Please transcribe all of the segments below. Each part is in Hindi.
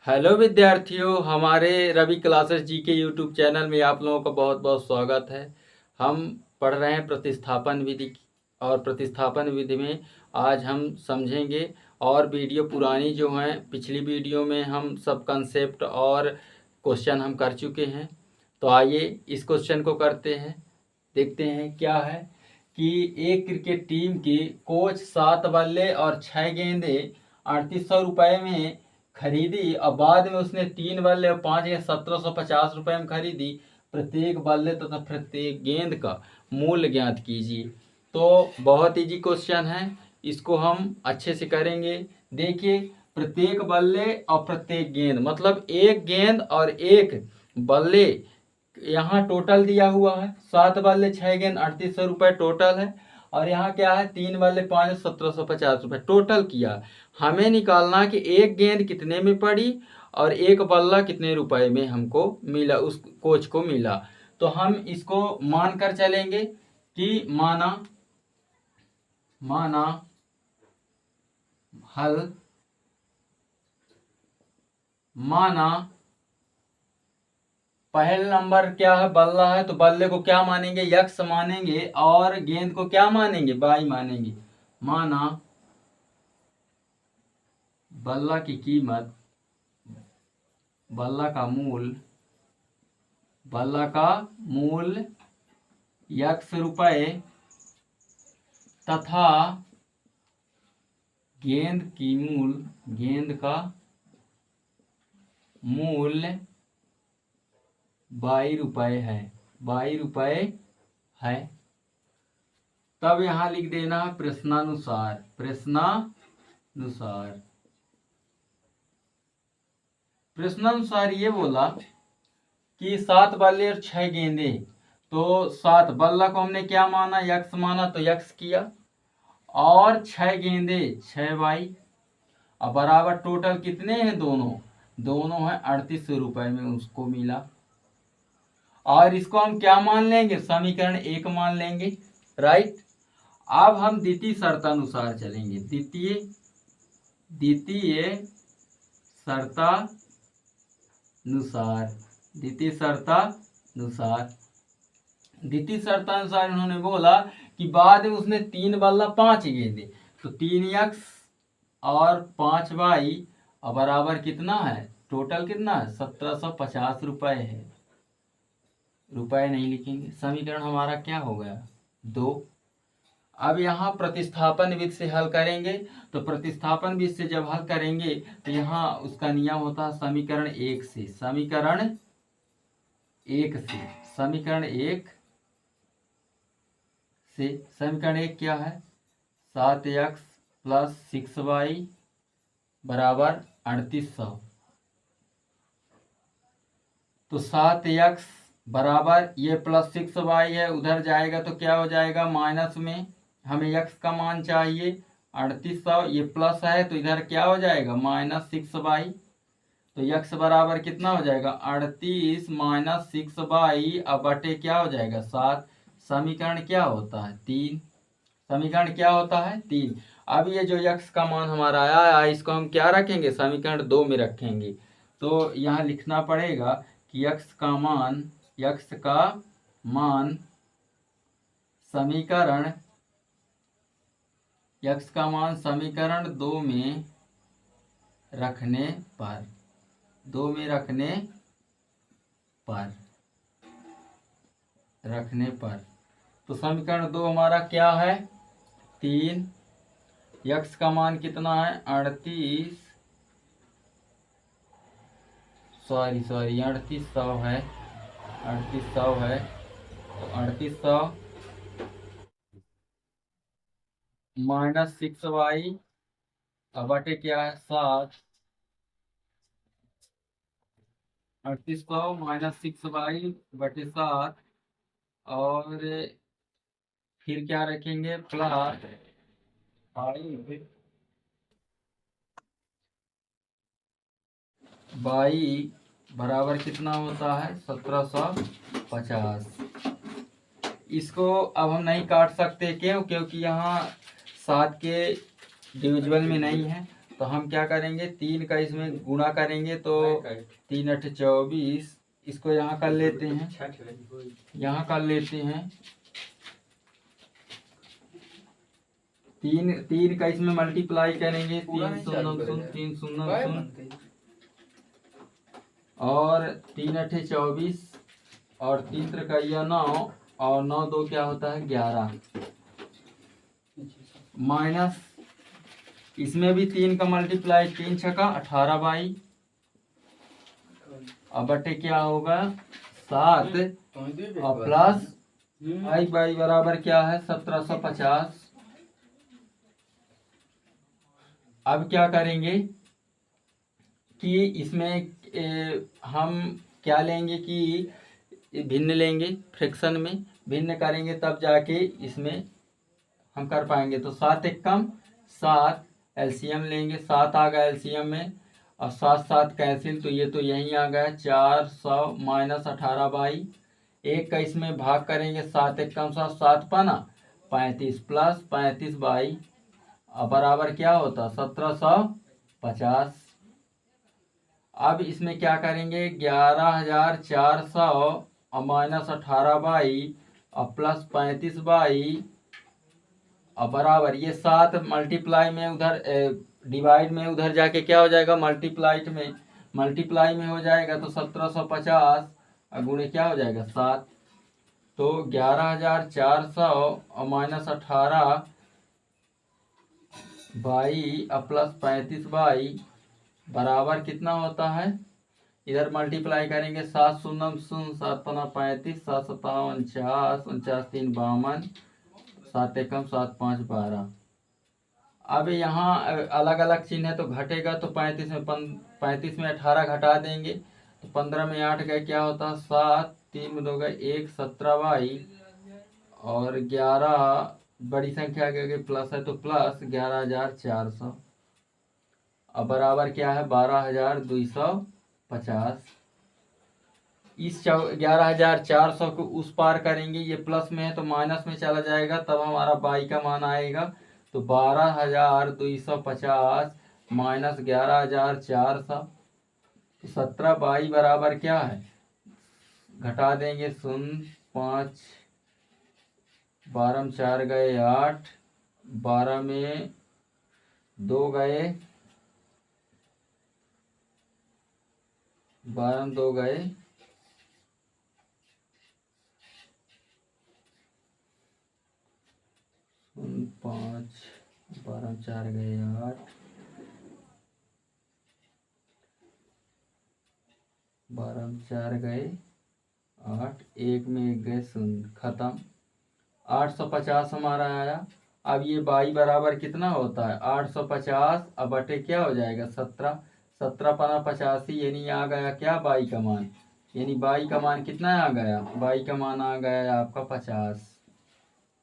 हेलो विद्यार्थियों, हमारे रवि क्लासेस जी के यूट्यूब चैनल में आप लोगों का बहुत बहुत स्वागत है। हम पढ़ रहे हैं प्रतिस्थापन विधि और प्रतिस्थापन विधि में आज हम समझेंगे। और वीडियो पुरानी जो हैं, पिछली वीडियो में हम सब कंसेप्ट और क्वेश्चन हम कर चुके हैं। तो आइए इस क्वेश्चन को करते हैं, देखते हैं क्या है कि एक क्रिकेट टीम की कोच 7 बल्ले और 6 गेंदे 3800 रुपये में खरीदी और बाद में उसने 3 बल्ले और 5 गेंद 1750 रुपये में खरीदी। प्रत्येक बल्ले तथा प्रत्येक गेंद का मूल्य ज्ञात कीजिए। तो बहुत इजी क्वेश्चन है, इसको हम अच्छे से करेंगे। देखिए, प्रत्येक बल्ले और प्रत्येक गेंद मतलब एक गेंद और एक बल्ले, यहाँ टोटल दिया हुआ है 7 बल्ले 6 गेंद 3800 रुपये टोटल है। और यहाँ क्या है, 3 बल्ले 5 1750 रुपये टोटल किया। हमें निकालना कि एक गेंद कितने में पड़ी और एक बल्ला कितने रुपए में हमको मिला, उस कोच को मिला। तो हम इसको मान कर चलेंगे कि माना हल माना पहले नंबर क्या है, बल्ला है, तो बल्ले को क्या मानेंगे, यक्स मानेंगे, और गेंद को क्या मानेंगे, बाई मानेंगे। माना बल्ला की कीमत, बल्ला का मूल यक्स रुपए तथा गेंद का मूल्य 22 रुपये है, 22 रुपये है। तब यहाँ लिख देना है प्रश्नानुसार ये बोला कि 7 बल्ले और 6 गेंदे। तो 7 बल्ला को हमने क्या माना, यक्स माना, तो यक्स किया। और 6 गेंदे 6 बाई, अब बराबर टोटल कितने हैं, दोनों हैं 3800 रुपये में उसको मिला। और इसको हम क्या मान लेंगे, समीकरण 1 मान लेंगे, राइट। अब हम द्वितीय शर्तानुसार चलेंगे। द्वितीय शर्तानुसार इन्होंने बोला कि बाद में उसने 3 बल्ला 5 गेंदे, तो 3 यक्स और 5 बाई और बराबर कितना है, टोटल कितना है, 1750 रुपये है। रुपए नहीं लिखेंगे, समीकरण हमारा क्या हो गया, 2। अब यहाँ प्रतिस्थापन विधि से हल करेंगे। तो प्रतिस्थापन विधि से जब हल करेंगे तो यहाँ उसका नियम होता है समीकरण 1 से। समीकरण 1 क्या है, 7x प्लस 6y बराबर 3800। तो 7x बराबर ये प्लस 6y है, उधर जाएगा तो क्या हो जाएगा, माइनस में। हमें x का मान चाहिए 3800, ये प्लस है तो इधर क्या हो जाएगा, माइनस 6y। तो x बराबर कितना हो जाएगा, 38 माइनस 6y अब बटे क्या हो जाएगा, 7। समीकरण क्या होता है, 3। अब ये जो x का मान हमारा आया है, इसको हम क्या रखेंगे, समीकरण 2 में रखेंगे। तो यहाँ लिखना पड़ेगा कि x का मान समीकरण 2 में रखने पर तो समीकरण 2 हमारा क्या है, 3। x का मान कितना है, 3800 है, 3800 है। तो 3800 माइनस 6y अब बटे क्या है, 7। 3800 माइनस 6y बटे 7, और फिर क्या रखेंगे, प्लस बाई बराबर कितना होता है, 1750। इसको अब हम नहीं काट सकते, क्यों, क्योंकि यहाँ 7 के डिविजिबल में नहीं है। तो हम क्या करेंगे, 3 का इसमें गुणा करेंगे तो 3 8 24, इसको यहाँ कर लेते हैं, यहाँ कर लेते हैं। 3 का इसमें मल्टीप्लाई करेंगे, 3 शून्य शून्य 3 शून्य शून्य और 3 8 24 और 3 त्रिकैया 9 और 9 2 क्या होता है 11 माइनस इसमें भी 3 का मल्टीप्लाई 3 छका 18 बाई अब बटे क्या होगा 7 और प्लस आई बाई बराबर क्या है 1750। अब क्या करेंगे कि इसमें हम क्या लेंगे कि भिन्न लेंगे, फ्रैक्शन में भिन्न करेंगे तब जाके इसमें हम कर पाएंगे। तो 7 एक कम 7 एलसीएम लेंगे, 7 आ गया एलसीएम में और 7 7 कैंसिल, तो ये तो यहीं आ गया 400 माइनस 18 बाई 1 का इसमें भाग करेंगे, 7 एक कम 7 7 पाना 35 प्लस 35 बाई और बराबर क्या होता 1750। अब इसमें क्या करेंगे 11,400 और माइनस 18 बाई और प्लस 35 बाई और बराबर ये 7 मल्टीप्लाई में उधर डिवाइड में उधर जाके क्या हो जाएगा मल्टीप्लाई में हो जाएगा तो 1750 और गुणे क्या हो जाएगा 7, तो 11,400 और माइनस 18 बाई और प्लस 35 बाई बराबर कितना होता है, इधर मल्टीप्लाई करेंगे 7 शून्य शून्य 7 पना 35 7 57 49 49 3 52 7 एकम 7 5 12। अब यहाँ अलग अलग चिन्ह है तो घटेगा तो 35 में 18 घटा देंगे तो 15 में 8 गए क्या होता है 7 3 में 2 गए 1 17 बाई और 11 बड़ी संख्या के प्लस है तो प्लस 11,400 अब बराबर क्या है 12,250। इस 11,400 को उस पार करेंगे, ये प्लस में है तो माइनस में चला जाएगा तब हमारा बाई का मान आएगा तो 12,250 माइनस 11,400 तो 17 बाई बराबर क्या है घटा देंगे 0 5 12 में 4 गए 8 12 में 2 गए 12 में 2 गए 5 12 में 4 गए 8 12 में 4 गए 8 1 में 1 गए 0 खत्म। 850 हमारा आया। अब ये बाई बराबर कितना होता है 850 अब बटे क्या हो जाएगा 17 17 पना 85 यानी आ गया क्या बाई का मान, यानी बाई का मान कितना आ गया बाई का मान आ गया आपका 50,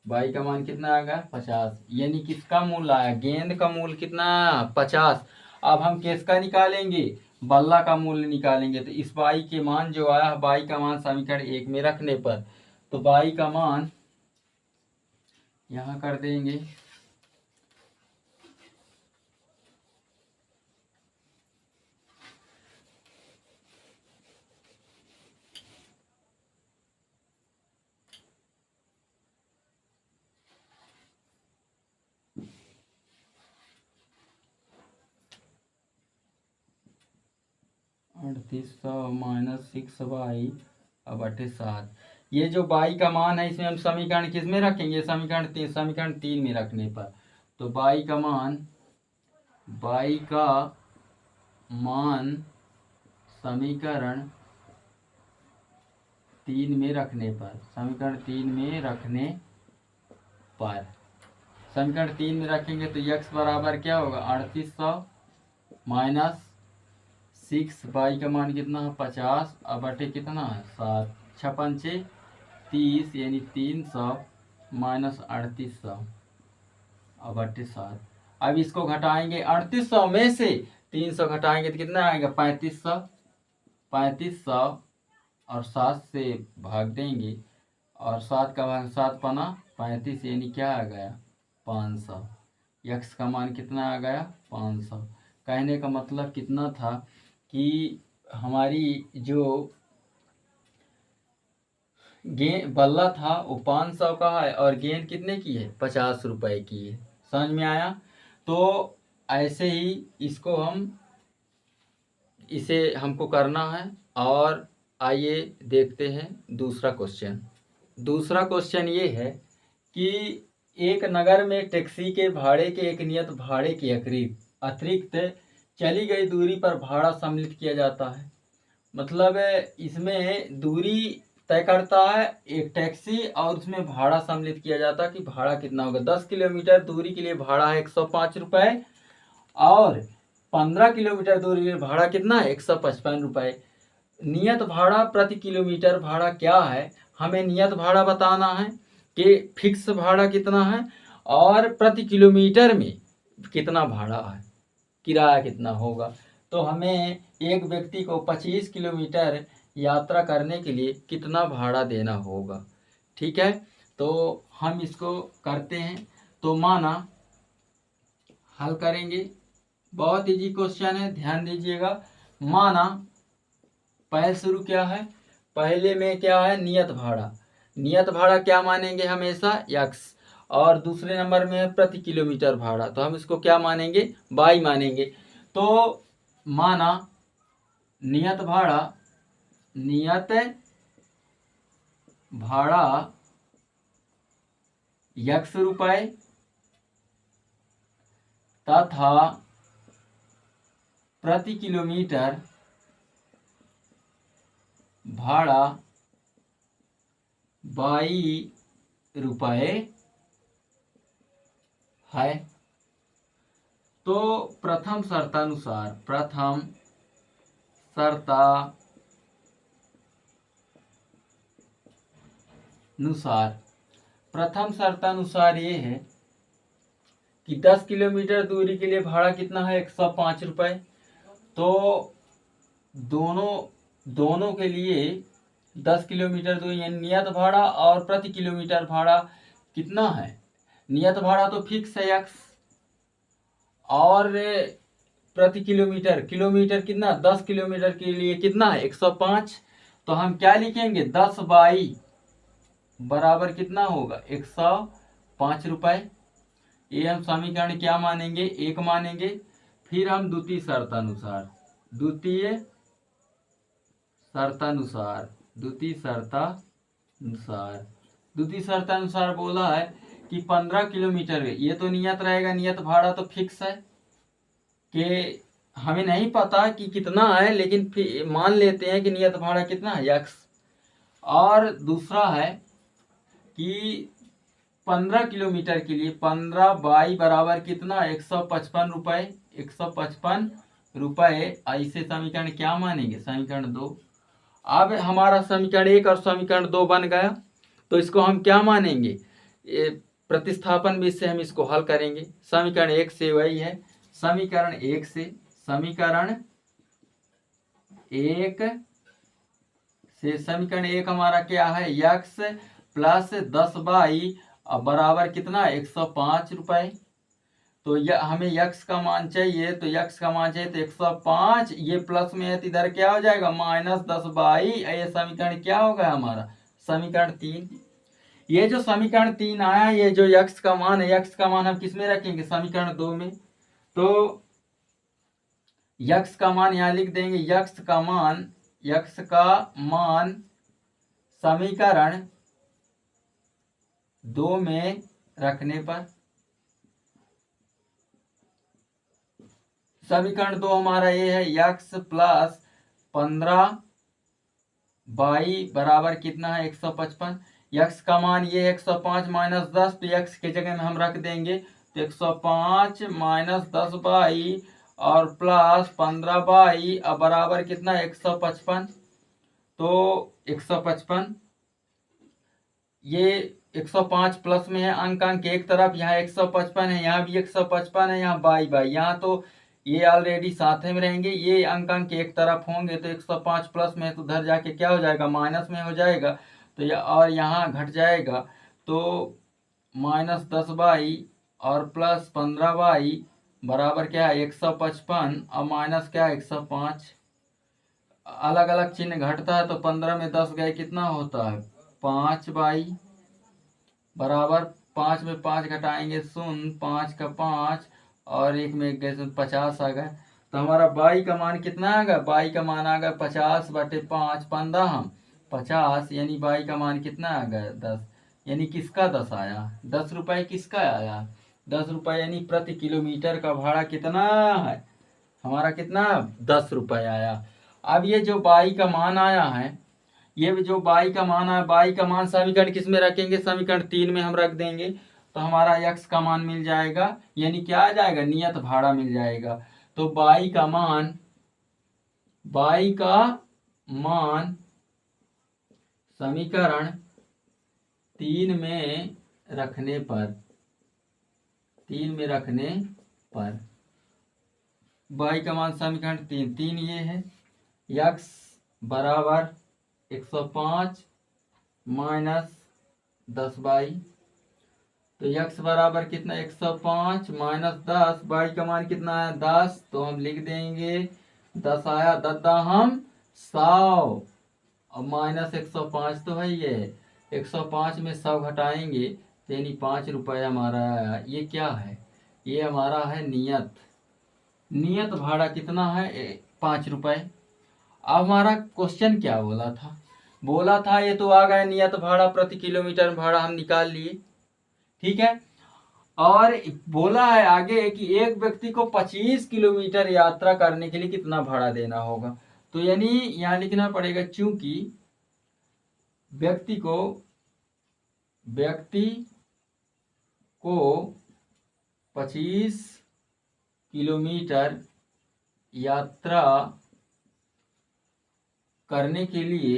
बाई का मान कितना आ गया 50, यानी किसका मूल आया गेंद का मूल कितना 50। अब हम किसका निकालेंगे बल्ला का मूल्य निकालेंगे तो इस बाई के मान जो आया बाई का मान समीकरण 1 में रखने पर तो बाई का मान यहाँ कर देंगे 3800 माइनस 6 बाई अब 7। ये जो बाई का मान है इसमें हम समीकरण किस में रखेंगे समीकरण 3 में रखने पर तो बाई का मान समीकरण 3 में रखने पर समीकरण 3 में रखेंगे तो x बराबर क्या होगा 3800 माइनस 6 बाई का मान कितना है 50 अब बटे कितना है 7 6 पंचे 30 यानी 300 माइनस 3800 अब बटे 7। अब इसको घटाएंगे 3800 में से 300 घटाएंगे तो कितना आएगा 3500 और 7 से भाग देंगे और 7 का भाग 7 पना 35 यानी क्या आ गया 500, यक्स का मान कितना आ गया 500। कहने का मतलब कितना था कि हमारी जो गेंद बल्ला था वो 500 का है और गेंद कितने की है, 50 रुपए की है। समझ में आया? तो ऐसे ही इसे हमको करना है। और आइए देखते हैं दूसरा क्वेश्चन। दूसरा क्वेश्चन ये है कि एक नगर में टैक्सी के भाड़े के एक नियत भाड़े के अतिरिक्त चली गई दूरी पर भाड़ा सम्मिलित किया जाता है। मतलब इसमें दूरी तय करता है एक टैक्सी और उसमें भाड़ा सम्मिलित किया जाता है कि भाड़ा कितना होगा। 10 किलोमीटर दूरी के लिए भाड़ा है 105 रुपये और 15 किलोमीटर दूरी के लिए भाड़ा कितना है, 155 रुपये। नियत भाड़ा प्रति किलोमीटर भाड़ा क्या है, हमें नियत भाड़ा बताना है कि फिक्स भाड़ा कितना है और प्रति किलोमीटर में कितना भाड़ा है, किराया कितना होगा। तो हमें एक व्यक्ति को 25 किलोमीटर यात्रा करने के लिए कितना भाड़ा देना होगा। ठीक है, तो हम इसको करते हैं। तो माना हल करेंगे, बहुत इजी क्वेश्चन है, ध्यान दीजिएगा। माना पहले शुरू क्या है, पहले में क्या है, नियत भाड़ा। नियत भाड़ा क्या मानेंगे, हमेशा यक्स। और दूसरे नंबर में है प्रति किलोमीटर भाड़ा, तो हम इसको क्या मानेंगे, बाई मानेंगे। तो माना नियत भाड़ा यक्स रुपए तथा प्रति किलोमीटर भाड़ा 22 रुपये है। तो प्रथम शर्तानुसार ये है कि 10 किलोमीटर दूरी के लिए भाड़ा कितना है, 105 रुपये। तो दोनों के लिए 10 किलोमीटर दूरी नियत भाड़ा और प्रति किलोमीटर भाड़ा कितना है। नियत भाड़ा तो फिक्स है यक्स और प्रति किलोमीटर कितना, 10 किलोमीटर के लिए कितना है, 105। तो हम क्या लिखेंगे, 10 बाई बराबर कितना होगा, 105 रुपये। ये हम समीकरण क्या मानेंगे, एक मानेंगे। फिर हम द्वितीय शर्तानुसार बोला है कि 15 किलोमीटर, ये तो नियत रहेगा, नियत भाड़ा तो फिक्स है कि हमें नहीं पता कि कितना है, लेकिन मान लेते हैं कि नियत भाड़ा कितना है, यक्स। और दूसरा है कि 15 किलोमीटर के लिए 15 बाई बराबर कितना, 155 रुपये, 155 रुपये। ऐसे समीकरण क्या मानेंगे, समीकरण 2। अब हमारा समीकरण 1 और समीकरण 2 बन गया, तो इसको हम क्या मानेंगे, प्रतिस्थापन विधि से हम इसको हल करेंगे। समीकरण 1 से वही है, समीकरण 1 समीकरण 1 हमारा क्या है, यक्स प्लस 10 बाई बराबर कितना, 105 रुपये। तो यह हमें यक्स का मान चाहिए, तो यक्स का मान चाहिए तो 105, ये प्लस में है तो इधर क्या हो जाएगा, माइनस 10 बाई। ये समीकरण क्या होगा हमारा, समीकरण 3। ये जो समीकरण 3 आया, ये जो यक्स का मान है, यक्स का मान हम किस में रखेंगे, समीकरण 2 में। तो यक्स का मान यहाँ लिख देंगे, यक्स का मान समीकरण 2 में रखने पर, समीकरण 2 हमारा ये है, यक्स प्लस 15 बाई बराबर कितना है, 155। यक्स का मान ये है 105 माइनस 10, तो यक्स के जगह में हम रख देंगे तो 105 माइनस 10 बाई और प्लस 15 बाई अब बराबर कितना है, 155। तो 155, ये 105 प्लस में है, अंक एक तरफ, यहाँ 155 है, यहाँ भी 155 है, यहाँ बाई यहाँ तो ये ऑलरेडी साथ में रहेंगे, ये अंक एक तरफ होंगे। तो 105 प्लस में है तो उधर जाके क्या हो जाएगा, माइनस में हो जाएगा। तो ये और यहाँ घट जाएगा, तो माइनस 10 बाई और प्लस 15 बाई बराबर क्या है 155 और माइनस क्या है 105। अलग अलग चिन्ह घटता है तो 15 में 10 गए कितना होता है 5/, बराबर 5 में 5 घटाएंगे 0, 5 का 5 और 1 में 1 गए 50 आ गए। तो हमारा बाई का मान कितना आ गया, बाई का मान आ गया 50/5, 15 50, यानी बाई का मान कितना आ गया 10। यानी किसका 10 आया, 10 रुपये किसका आया 10 रुपये, यानी प्रति किलोमीटर का भाड़ा कितना है हमारा, कितना 10 रुपये आया। अब ये जो बाई का मान आया है, ये जो बाई का मान आया, बाई का मान समीकरण किस में रखेंगे, समीकरण 3 में हम रख देंगे तो हमारा यक्स का मान मिल जाएगा, यानी क्या आ जाएगा नियत भाड़ा मिल जाएगा। तो बाई का मान समीकरण 3 में रखने पर बाई का मान समीकरण 3 ये है, यक्स बराबर 105 माइनस 10/, तो यक्स बराबर कितना 105 माइनस 10, बाई का मान कितना है 10, तो हम लिख देंगे 10 आया, 10 हम 100 और माइनस 105 तो है ये 105 में 100 घटाएंगे तो यानी 5 रुपये हमारा आया। ये क्या है, ये हमारा है नियत भाड़ा कितना है 5 रुपये। अब हमारा क्वेश्चन क्या बोला था ये तो आ गया नियत भाड़ा प्रति किलोमीटर भाड़ा हम निकाल लिए, ठीक है। और बोला है आगे कि एक व्यक्ति को 25 किलोमीटर यात्रा करने के लिए कितना भाड़ा देना होगा, तो यानी यहाँ लिखना पड़ेगा चूंकि व्यक्ति को 25 किलोमीटर यात्रा करने के लिए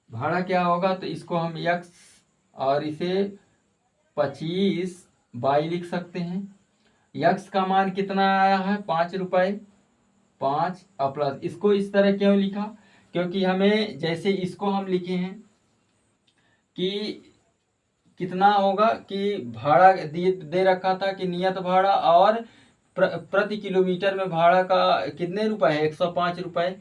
भाड़ा क्या होगा, तो इसको हम यक्स और इसे 25/, लिख सकते हैं। यक्स का मान कितना आया है 5 रुपये, 5 और प्लस इसको इस तरह क्यों लिखा, क्योंकि हमें जैसे इसको हम लिखे हैं कि कितना होगा कि भाड़ा दे रखा था कि नियत भाड़ा और प्रति किलोमीटर में भाड़ा का कितने रुपए है 105 रुपये,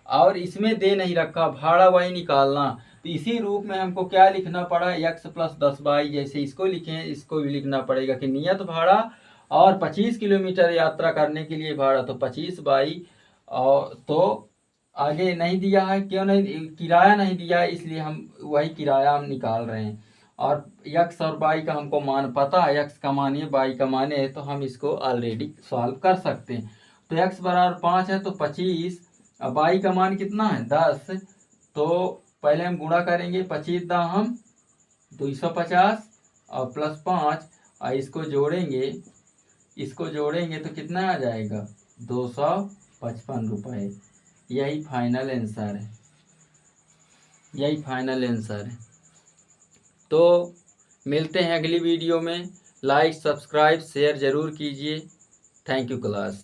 और इसमें दे नहीं रखा भाड़ा वही निकालना, तो इसी रूप में हमको क्या लिखना पड़ा यक्स प्लस 10/, जैसे इसको लिखे इसको भी लिखना पड़ेगा कि नियत भाड़ा और 25 किलोमीटर यात्रा करने के लिए भाड़ा, तो 25/, और तो आगे नहीं दिया है, क्यों नहीं, किराया नहीं दिया है, इसलिए हम वही किराया हम निकाल रहे हैं। और यक्स और बाई का हमको मान पता है, यक्स का मान है बाई का मान है, तो हम इसको ऑलरेडी सॉल्व कर सकते हैं। तो यक्स बराबर 5 है तो 25, और बाई का मान कितना है 10, तो पहले हम गुणा करेंगे 25 हम 250 और प्लस 5 और इसको जोड़ेंगे तो कितना आ जाएगा 255 रुपये। यही फाइनल आंसर है। तो मिलते हैं अगली वीडियो में, लाइक सब्सक्राइब शेयर ज़रूर कीजिए। Thank you class.